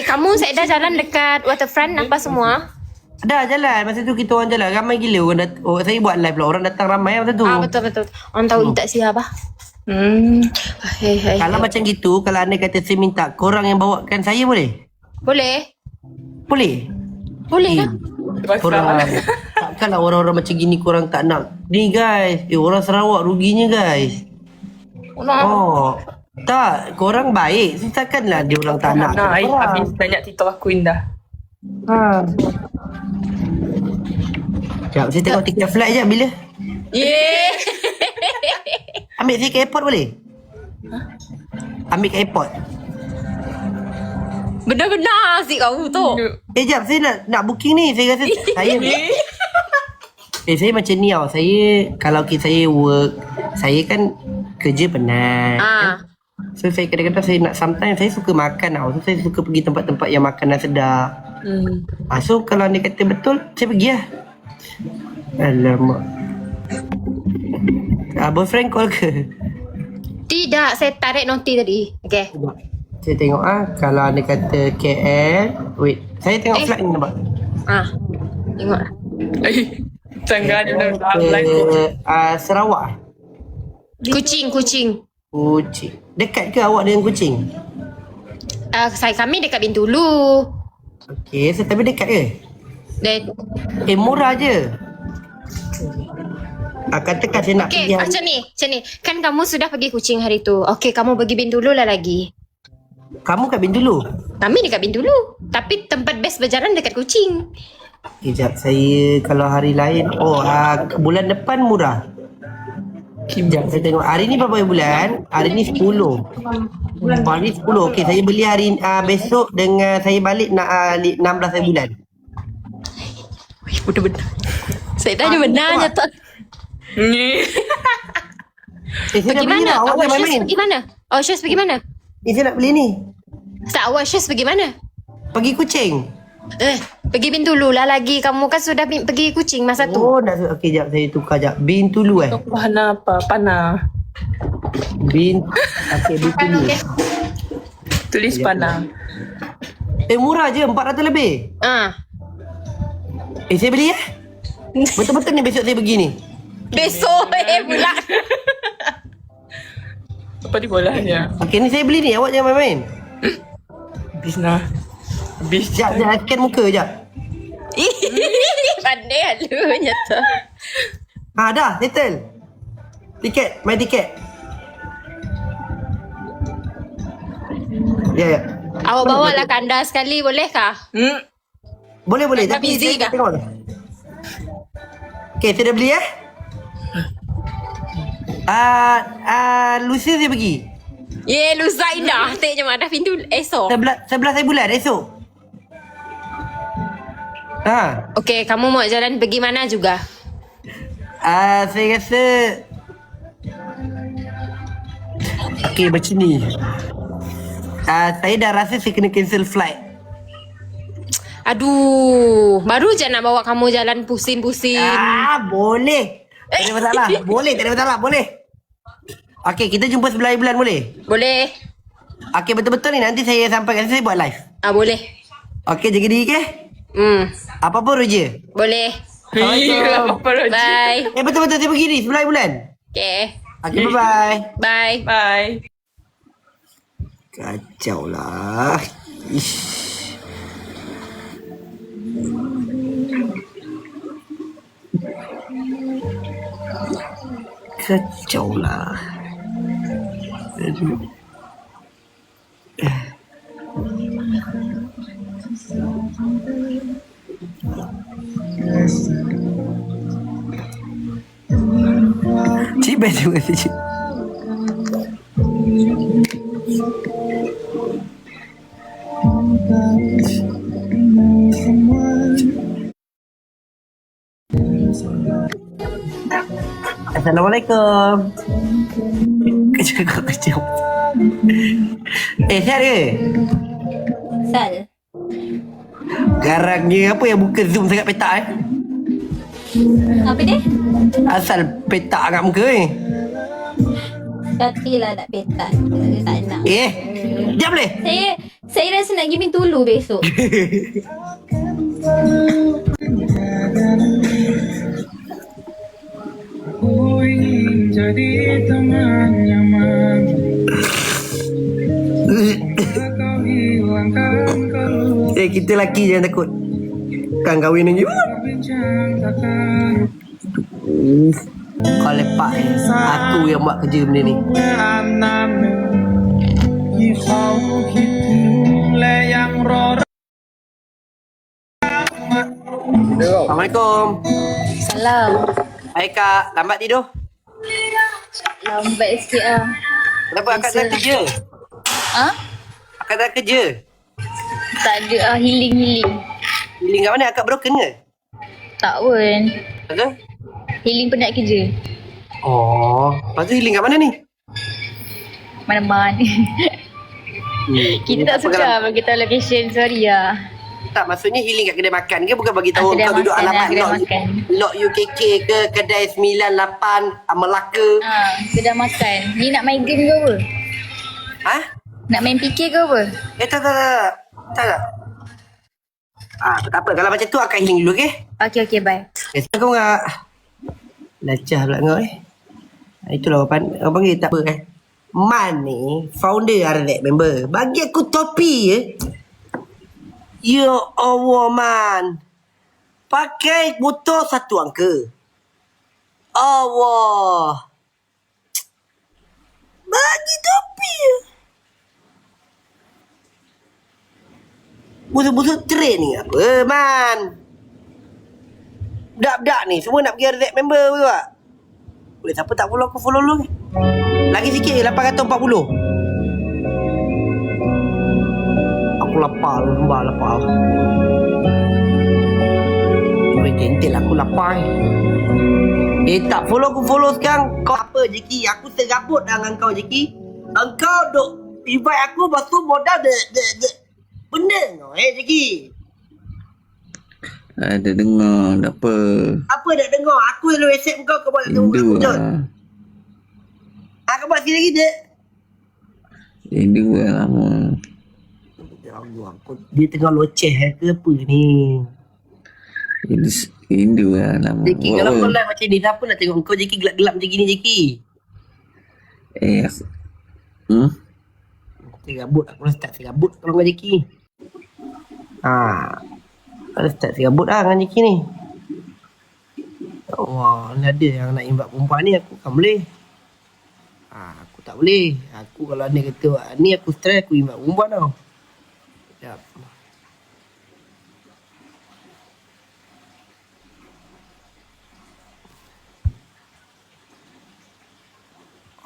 Kamu saya dah jalan dekat waterfront apa semua? Dah jalan. Masa tu kita orang jalan. Ramai gila orang saya buat live lah. Orang datang ramai masa tu. Betul. Orang tahu tak siapa. Kalau macam gitu, kalau anda kata saya minta korang yang bawakan saya boleh? Boleh. Boleh Kan? Korang takkanlah orang-orang macam gini korang tak nak. Ni guys, orang Sarawak ruginya guys. Tak, korang baik. Takkanlah dia orang tak nak. Habis banyak TikTok akuin dah. Sekejap, saya tengok tiket flight je bila. Ambil saya ke airport boleh? Ambil ke airport. Benar-benar asyik kau tu. Jap, saya nak booking ni. Saya rasa saya saya macam ni tau. Saya kalau saya work, saya kan kerja penat. So saya kadang-kadang saya nak, sometimes saya suka makan tau. So saya suka pergi tempat-tempat yang makanan sedap. So kalau anda kata betul, saya pergi lah. Alamak. Boyfriend call ke? Tidak, saya tarik noti tadi. Okay. Saya tengok kalau anda kata KL. Wait, saya tengok flight ni nampak. Tengok lah. Jangan dia dah Sarawak. Kuching. Kuching. Dekat ke awak dengan Kuching? Kami dekat Bintulu. Okey, so, tapi dekat ke? Dan Murah je. Katakan saya nak okay, pergi macam ni. Kan kamu sudah pergi Kuching hari tu. Okay, kamu pergi Bintulu lah lagi. Kamu kat Bintulu? Kami dekat Bintulu. Tapi tempat best berjalan dekat Kuching. Sekejap, saya kalau hari lain. Bulan depan murah. Sekejap, saya tengok. Hari ni berapa bulan? Hari ni 10. Hari ni 10. Okey, saya beli hari besok dengan saya balik 16 bulan. Benar-benar. Saya tanya benarnya tak. Pergi mana? Awak Syes pergi mana? Syes pergi mana? Saya nak beli ni. Tak, awak Syes pergi mana? Pergi Kuching. Pergi Bintulu lah lagi. Kamu kan sudah pergi Kuching masa tu. Okey, jap saya tukar jap. Bintulu Panah apa? Panah. Okey, Bintulu. Okay. Tulis panah. Murah je, 400 lebih. Saya beli betul-betul ni besok saya pergi ni. Besok pula. Apa di bolanya? Okey, ni saya beli ni. Awak jangan main-main. Bisna. Sekejap, scan muka sekejap. Pandai halunya tu. Dah, settle. Tiket, my tiket. Ya. Awak bawa lah kanda sekali, bolehkah? Boleh. Anda Tapi busy saya kah? tengok. Okey, saya dah beli lusa saya pergi. Lusa indah. Tak je dah pintu esok. 11 bulan esok. Okey, kamu mau jalan pergi mana juga? Saya rasa okey macam ni. Saya dah rasa saya kena cancel flight. Aduh, baru je nak bawa kamu jalan pusing-pusing. Boleh. Tak ada masalah. Boleh. Okey, kita jumpa 11 bulan boleh? Boleh. Okey, betul-betul ni nanti saya sampai kat saya buat live. Boleh. Okey, jaga diri ke? Apa pun Roger. Boleh. Assalamualaikum. Bye. Betul-betul saya pergi ni 11 bulan. Okay. Okey, bye-bye. Bye. Bye. Kacau lah. Ish. Kacau lah. Cik, terima kasih Cik. Assalamualaikum. Kecil. Sihat ke? Sal. Garangnya apa yang buka Zoom sangat petak Apa dia? Asal petak kat muka Katilah nak petak. Tak nak. Diam boleh? Saya rasa nak pergi Bintulu besok. Jadi teman nyaman. Kau hilangkan keluh. Kita lelaki jangan takut. Kan kahwin lagi. Kau lepak aku yang buat kerja benda ni. Assalamualaikum. Salam. Hai Kak, lambat tidur? Lambat sikit lah. Kenapa akak tak kerja? Akak tak kerja? Tak ada healing. Healing kat mana? Akak broken ke? Tak pun. Betul? Healing penat kerja. Oh, lepas tu healing kat mana ni? Mana-mana. Kita tak suka bagi tahu location, sorry lah. Tak, maksudnya healing kat kedai makan ke? Bukan bagi tahu Kedai kau duduk makan, alamat kedai Lok, makan. Lok UKK ke kedai 98 Melaka. Kedai makan. Ni nak main game ke apa? Ha? Nak main PK ke apa? Tak. Tak apa. Kalau macam tu akan healing dulu, okey? Okay, bye. Kau enggak lacah pula kau Itulah orang panggil tak apa Man ni founder RZ member. Bagi aku topi Ya Allah man. Pakai motor 1 angka. Allah. Bagi topi Musuh-musuh train ni apa man. Budak-budak ni semua nak pergi RZ member betul tak? Boleh siapa tak follow aku follow dulu. Lagi sikit je 840. Aku lapar lapar. Boleh tentel aku lapar tak follow aku follow sekarang. Kau apa Jeki? Aku tergabut dengan kau Jeki. Engkau duk invite aku lepas tu modal de benda kau Jeki. Ada dengar, tak apa. Apa dah dengar? Aku selalu accept kau buat tu. Rindu lah. Kau buat sekali lagi je. Rindu lah lama. Ya Allah, dia tengah loceh ke apa ni? Rindu lah lama. Jeki, kalau kau live macam ni, siapa nak tengok kau Jeki gelap-gelap macam gini Jeki? Serabut, aku dah start serabut kalau kau Jeki. Kalau start serabut lah dengan Jeki ni. Ya Allah, ada yang nak invite perempuan ni aku kan boleh. Aku tak boleh. Aku kalau anda kata ni aku stress aku invite perempuan tau. Sekejap.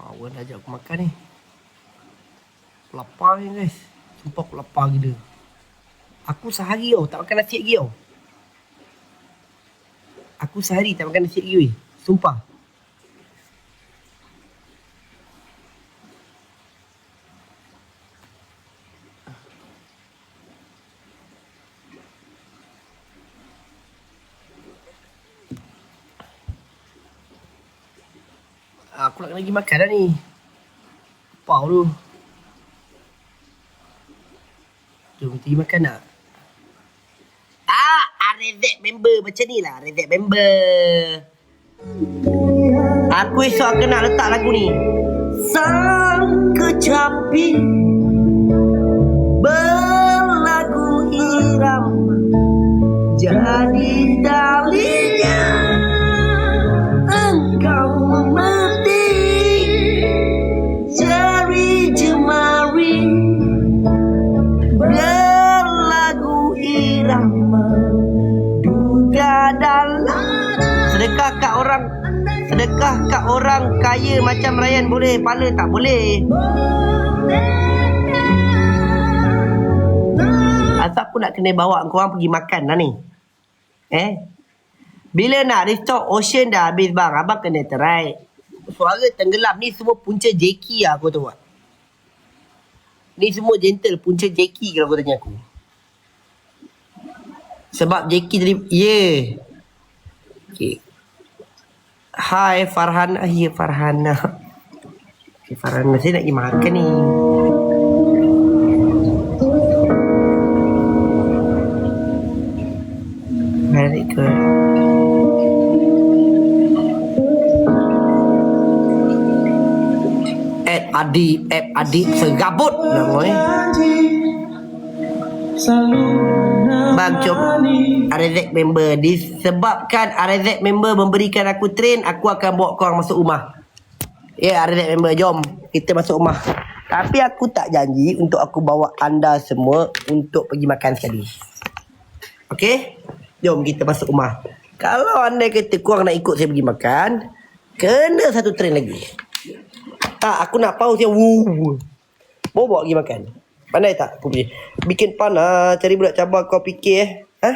Awak dah ajak aku makan ni. Aku lapar ni guys. Sumpah aku lapar gila. Aku sehari tau tak makan nasi lagi tau. Aku sehari tak makan nasi lagi weh. Sumpah. Aku nak lagi makan dah ni. Lapar tu. Jom kita pergi makan nak? RZ member macam ni lah. RZ member. Aku esok akan nak letak lagu ni. Sang kecapi berlagu irama jadi dalinya engkau mengerti jari jemari berlagu irama duga dalam sedekah kat orang kaya macam Ryan boleh, pala tak boleh. Asal aku nak kena bawa korang pergi makan dah ni. Bila nak restore Ocean dah habis bang, abang kena try. Suara tenggelam ni semua punca Jeki lah aku tahu tak. Ni semua gentle punca Jeki kalau kau tanya aku. Sebab Jeki tadi, Okay. Hai Farhana. Ya Farhana. Okay, Farhana saya nak pergi makan ni. Very good. Adik serabut namanya. Bang jom RZ member. Disebabkan RZ member memberikan aku train, aku akan bawa korang masuk rumah. RZ member jom kita masuk rumah. Tapi aku tak janji untuk aku bawa anda semua untuk pergi makan sekali. Okay? Jom kita masuk rumah. Kalau anda kata korang nak ikut saya pergi makan, kena satu train lagi. Aku nak pause yang bawa pergi makan. Pandai tak aku punya? Bikin panas, cari budak cabar kau fikir Ha?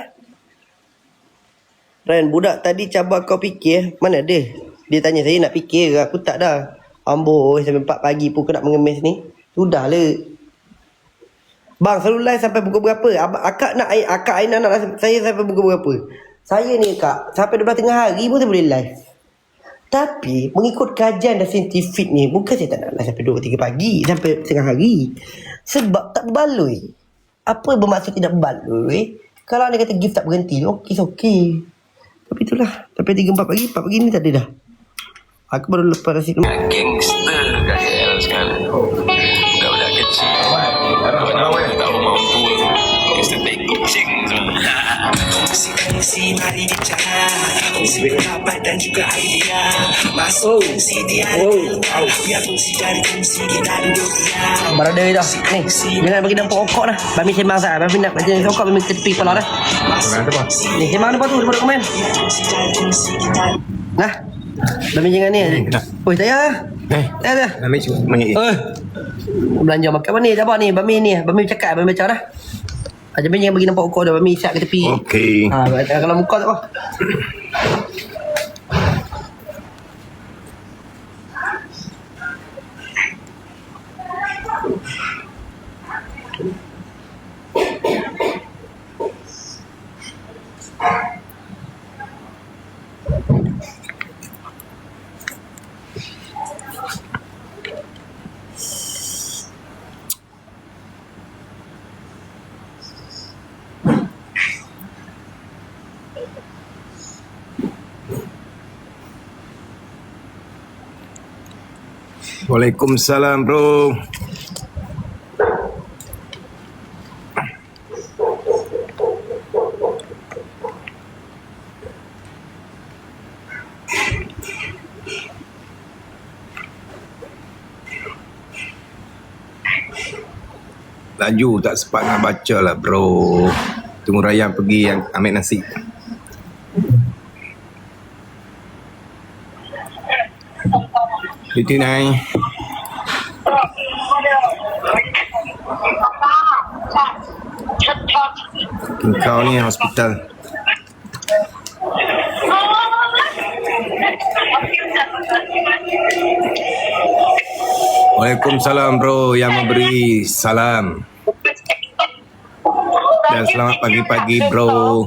Ran, budak tadi cabar kau fikir, mana dia? Dia tanya saya nak fikir ke? Aku tak dah. Amboi, sampai 4 pagi pun kau nak mengemis ni. Sudahlah. Bang, selalu live sampai pukul berapa? Akak Aina nak saya sampai pukul berapa? Saya ni kak, sampai 12 tengah hari pun saya boleh live. Tapi, mengikut kajian dan saintifik ni, bukan saya tak nak live sampai 2-3 pagi, sampai tengah hari. Sebab tak berbaloi. Apa bermaksud tidak berbaloi? Kalau dia kata gift tak berhenti, okey. Tapi itulah, sampai 3-4 pagi, 4 pagi ni tak ada dah. Aku baru lepas nasi dulu. Gangster kat KL sekarang. Budak-budak kecil. Kawan-kawan tak mampu. Gangster baik kucing semua. Kongsi mari bicara. Kongsi pendapat dan juga idea. Masuk kongsi dialog. Biar kongsi dari kongsi kita duduk diam. Brother dah. Ni, jangan bagi nampak rokok dah. Bami sembang sah. Bami nak baca rokok, Bami tepi kepala dah. Ni, sembang depan tu, depan komen. Nah. Bami jangan ni. Oi, tak payah. Tak ada. Bami cuma mengik. Belanja makan mana ni? Sabar ni. Bami ni. Bami cakap, Bami baca dah. Bami jangan bagi nampak rokok dah. Bami isap ke tepi. Okey. Kalau muka tak apa. Waalaikumsalam bro. Laju tak sempat nak baca lah bro. Tunggu Rayyan pergi yang ambil nasi. Itu naik. Kau ni hospital. Waalaikumsalam bro yang memberi salam. Dan selamat pagi-pagi bro.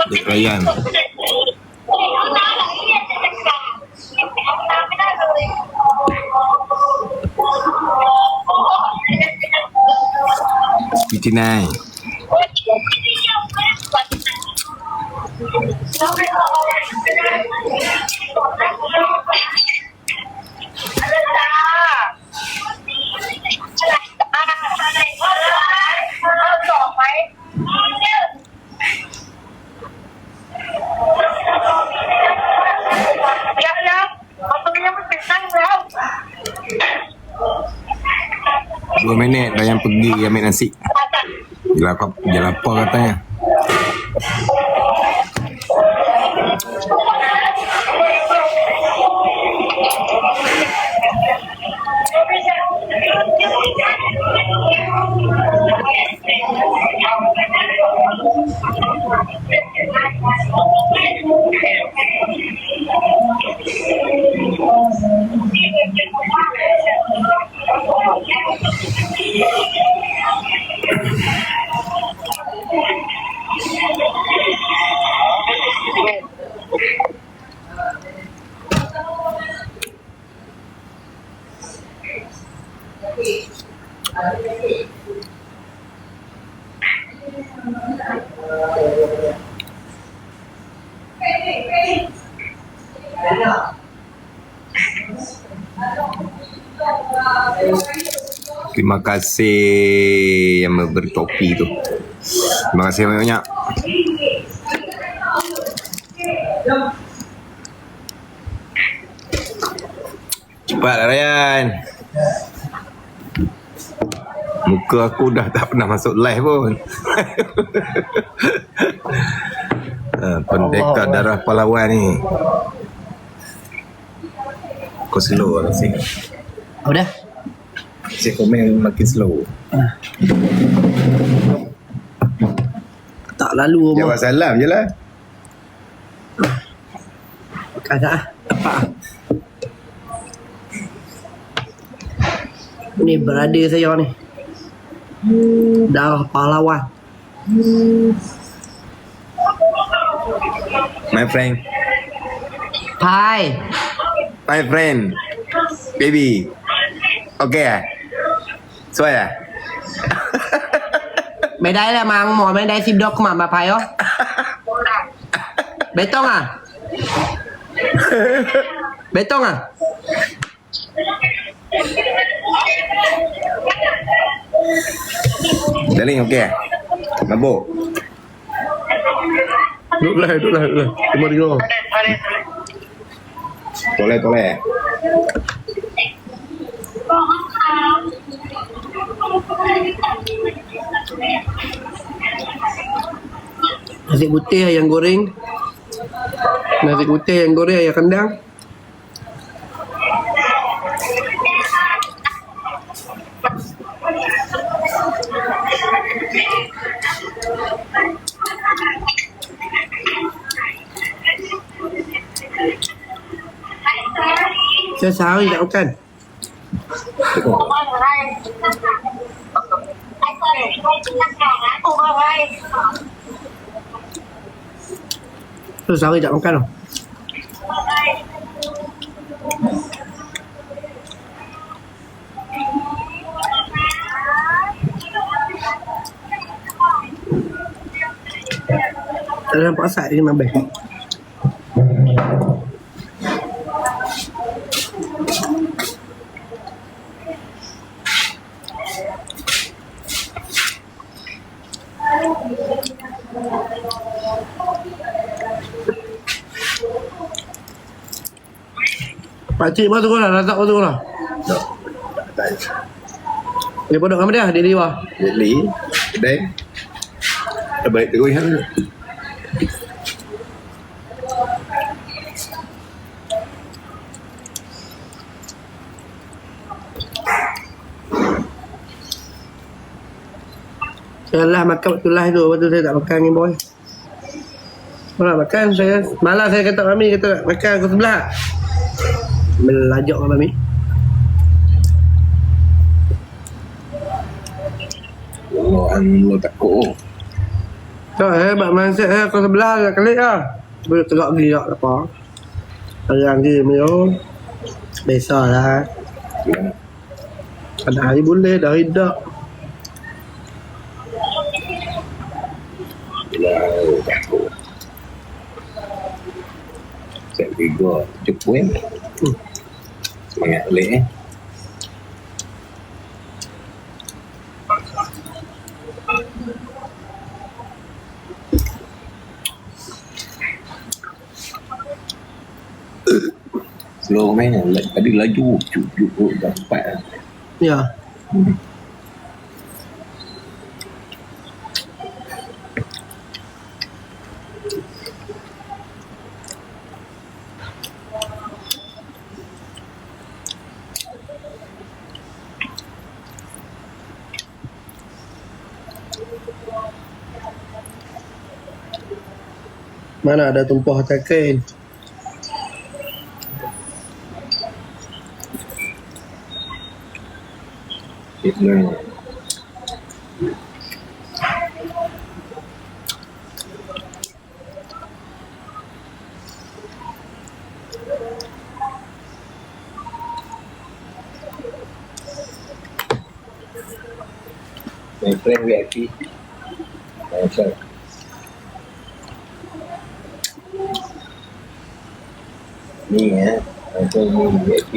Dek Rayyan. Pitinai. Dua minit dah yang pergi ambil nasi. Dia lapar katanya. Terima kasih yang memberi topi tu. Terima kasih banyak-banyak. Cepat Rayyan. Muka aku dah tak pernah masuk live pun. pendekar darah pahlawan ni. Kau slow lah sih. Apa dah? Si komen makin slow. Tak lalu apa. Jawab salam je lah. Kagak ah. Apa ah. Ni brother saya ni. Darah pahlawan. My friend. Hai. My friend. Baby. Okay ah? Suai ah? Mày đây là mà mỏ mày đây xin được mà bà phải không? Bê tông à? Bê tông à? Darling okay ah? Mabuk? Duduk lah. Cuma dia. Toleh. Nasi putih ayam goreng. Nasi putih ayam goreng ayam kandang. Saya sehari tak makan. Saya sehari tak makan tau. Tak nampak asap dia nambah. Pakcik mana tunggu lah, Razak mana tunggu lah. Dia podok sama dia, dia liwa. Jadi, kedai. Terbaik terus kan. Saya lah makan waktu lah tu, waktu saya tak makan ni boy. Kalau nak makan, saya malas saya kata Mami kata makan aku sebelah. Melajak dengan Mami. Allah takut. Tak, hebat mindset saya aku sebelah nak kelik lah. Boleh tegak geli tak apa. Ayang dia menyok. Biasalah. Ada hari boleh, dah hari tak. Allah takut. Saya tiga cukup semangat balik slow main tadi laju cukup dah cepat lah. Ya. Mana ada tumpah cakin. Itu my friend VIP. Macam ni ya, macam ni VIP.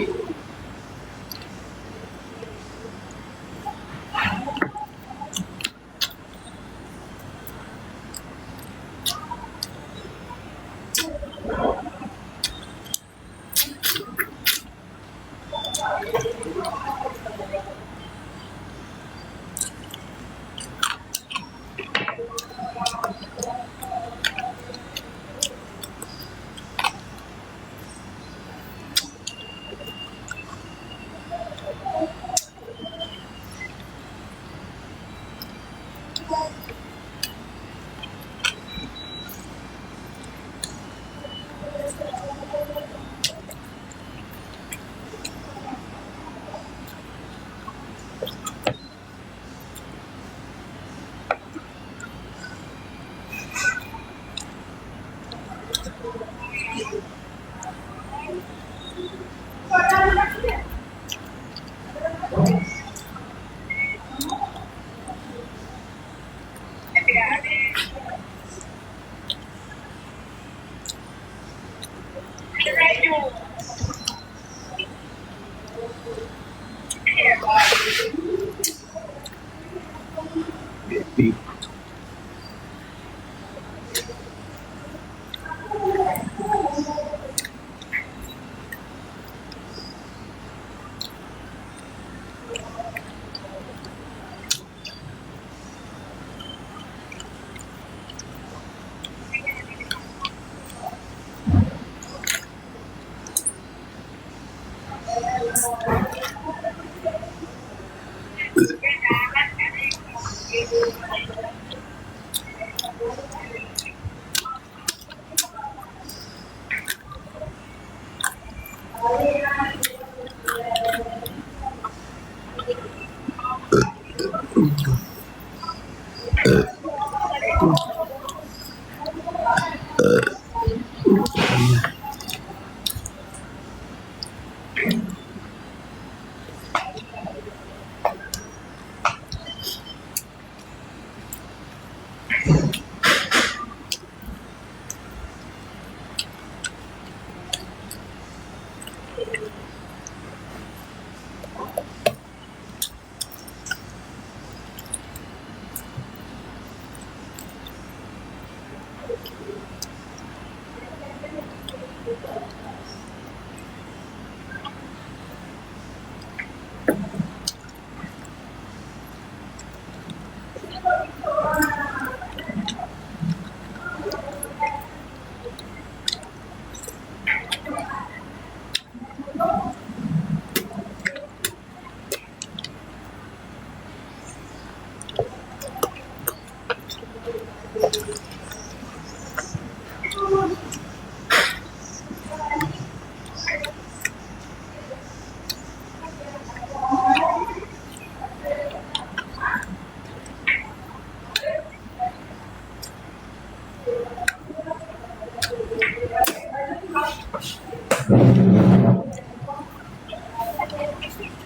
Happy.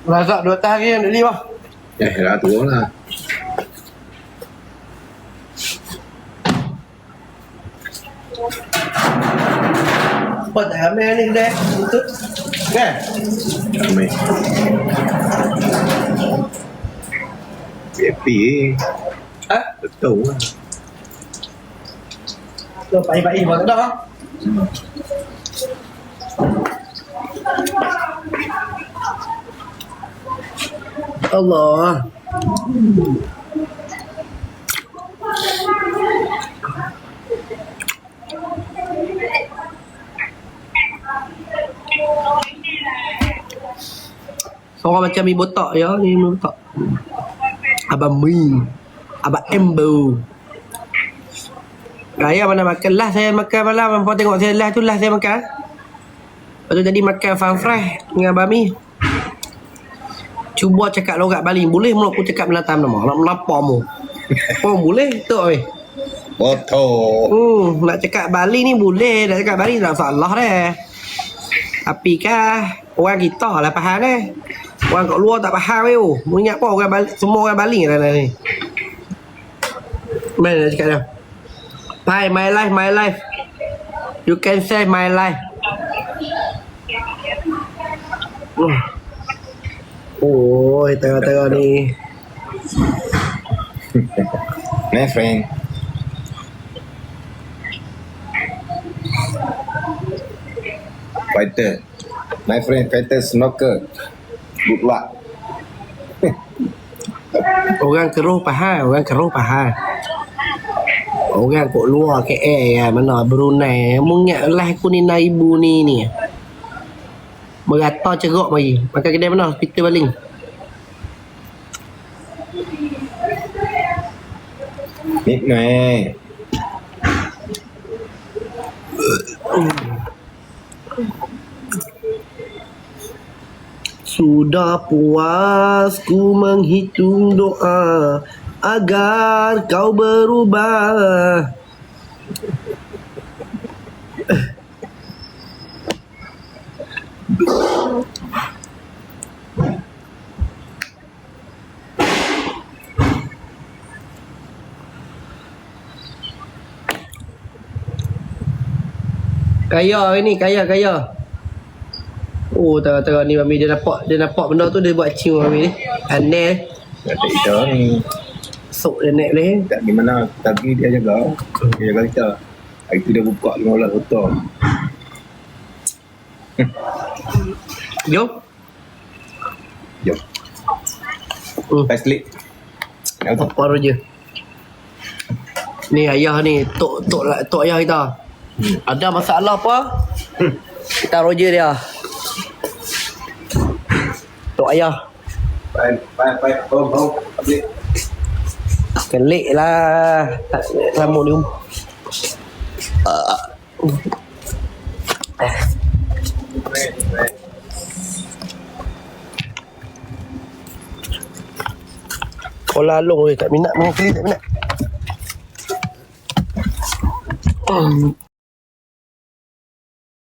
Razak 2 hari yang dek liwah. Dah turun lah. Apa tak ramai ni kedai untuk kan? Ramai. Happy. Ha? Betul lah. Tu pai-pai buat tak dah. Allah. Seorang macam mi botak ya, ni mi botak. Abang Mi, Abang Embo. Raya mana makan lah, saya makan malam. Hampa tengok saya lah tu lah saya makan. Lepas tu tadi makan farm fry dengan Abang Mi. Cuba cakap logat Bali. Boleh mula aku cakap Melatam nama. Nak melapar mu. Oh boleh tu oi. Betul. Nak cakap Bali ni boleh. Nak cakap Bali tak salah dah. Tapi kah orang kita lah faham dah. Orang kat luar tak faham weh. Mu ingat apa orang Bali, semua orang Bali dah ni. Mana nak cakap dah. Bye, my life, my life. You can say my life. Oh, tengah-tengah ni. My friend. Fighter. My friend fighter snorkel. Good luck. Orang keruh faham, orang keruh faham. Orang kat luar KL mana Brunei. Mu ingat lah aku ni ibu ni. Merata cerok mari. Makan kedai mana? Hospital Baling. Midnight. Sudah puas ku menghitung doa agar kau berubah. Kaya ni, kaya. Oh, tengah-tengah ni Mami dia nampak benda tu dia buat cium Mami ni. Aneh. Tak kita ni. Sok dia naik boleh. Tak gimana. Tapi dia jaga. Dia jaga kita. Hari tu dia buka 15 botol. Jom. Jom. Fast leak. Apa Roger? Ni ayah ni, tok ayah kita. Ada masalah apa? Kita Roger dia. Tok ayah. Baik. Home. Update. Kelik lah. Tak rambut ni. Kola long tak minat makan keli tak minat.